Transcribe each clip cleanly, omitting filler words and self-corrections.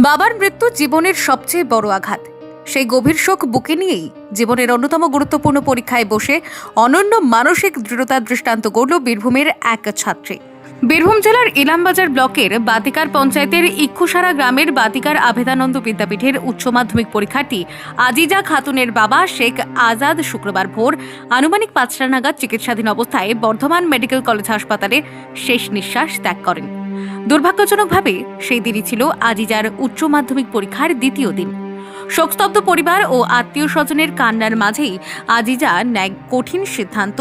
বাবার মৃত্যু জীবনের সবচেয়ে বড় আঘাত। সেই গভীর শোক বুকে নিয়েই জীবনের অন্যতম গুরুত্বপূর্ণ পরীক্ষায় বসে অনন্য মানসিক দৃঢ়তার দৃষ্টান্ত গড়ল বীরভূমের এক ছাত্রী। বীরভূম জেলার ইলামবাজার ব্লকের বাতিকার পঞ্চায়েতের ইক্ষুসারা গ্রামের বাতিকার আভেদানন্দ বিদ্যাপীঠের উচ্চ মাধ্যমিক পরীক্ষার্থী আজিজা খাতুনের বাবা শেখ আজাদ শুক্রবার ভোর আনুমানিক 5টা নাগাদ চিকিৎসাধীন অবস্থায় বর্ধমান মেডিকেল কলেজ হাসপাতালে শেষ নিঃশ্বাস ত্যাগ করেন। দুর্ভাগ্যজনকভাবে সেই দিনই ছিল আজিজার উচ্চ মাধ্যমিক পরীক্ষার দ্বিতীয় দিন। শোকস্তব্ধ পরিবার ও আত্মীয় স্বজনের কান্নার মাঝেই আজিজা নেয় কঠিন সিদ্ধান্ত,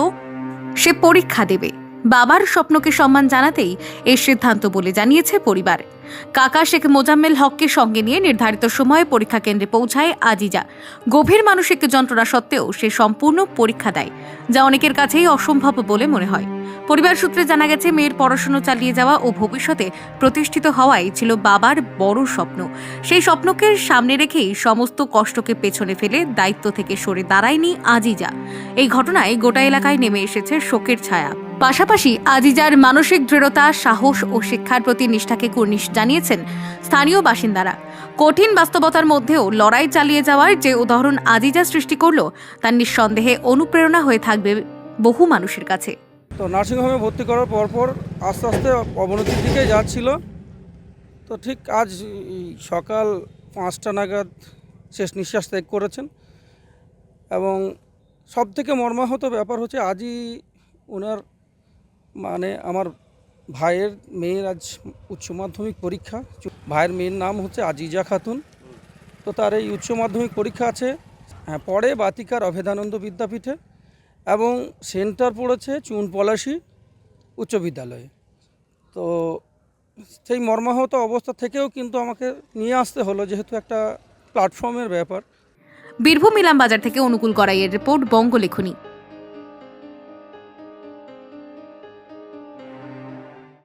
সে পরীক্ষা দেবে। বাবার স্বপ্নকে সম্মান জানাতেই এই সিদ্ধান্ত বলে জানিয়েছে পরিবার। কাকা শেখ মোজাম্মেল হককে সঙ্গে নিয়ে নির্ধারিত সময়ে পরীক্ষা কেন্দ্রে পৌঁছায় আজিজা। গভীর মানসিক যন্ত্রণা সত্ত্বেও সে সম্পূর্ণ পরীক্ষা দেয়, যা অনেকের কাছেই অসম্ভব বলে মনে হয়। পরিবার সূত্রে জানা গেছে, মেয়ের পড়াশোনা চালিয়ে যাওয়া ও ভবিষ্যতে প্রতিষ্ঠিত হওয়াই ছিল বাবার বড় স্বপ্ন। সেই স্বপ্নকে সামনে রেখেই সমস্ত কষ্টকে পেছনে ফেলে দায়িত্ব থেকে সরে দাঁড়ায়নি আজিজা। এই ঘটনায় গোটা এলাকায় নেমে এসেছে শোকের ছায়া। পাশাপাশি আজিজার মানসিক দৃঢ়তা, সাহস ও শিক্ষার প্রতি নিষ্ঠাকে কুর্নিশ জানিয়েছেন স্থানীয় বাসিন্দারা। কঠিন বাস্তবতার মধ্যেও লড়াই চালিয়ে যাওয়ার যে উদাহরণ আজিজা সৃষ্টি করল, তা নিঃসন্দেহে অনুপ্রেরণা হয়ে থাকবে বহু মানুষের কাছে। তো নার্সিংহোমে ভর্তি করার পরপর আস্তে আস্তে অবনতির দিকে যাচ্ছিল। তো ঠিক আজ সকাল 5টা নাগাদ শেষ নিঃশ্বাস ত্যাগ করেছেন। এবং সবথেকে মর্মাহত ব্যাপার হচ্ছে, আজই ওনার আমার ভাইয়ের মেয়ের আজ উচ্চ মাধ্যমিক পরীক্ষা। ভাইয়ের মেয়ের নাম হচ্ছে আজিজা খাতুন। তো তার এই উচ্চ মাধ্যমিক পরীক্ষা আছে পড়ে বাতিকার অভেদানন্দ বিদ্যাপীঠে, এবং সেন্টার পড়েছে চুনপলাশী উচ্চ বিদ্যালয়ে। তো সেই মর্মাহত অবস্থা থেকেও কিন্তু আমাকে নিয়ে আসতে হলো, যেহেতু একটা প্ল্যাটফর্মের ব্যাপার। বীরভূম ইলামবাজার থেকে অনুকূল গড়াইয়ের রিপোর্ট, বঙ্গলেখনী।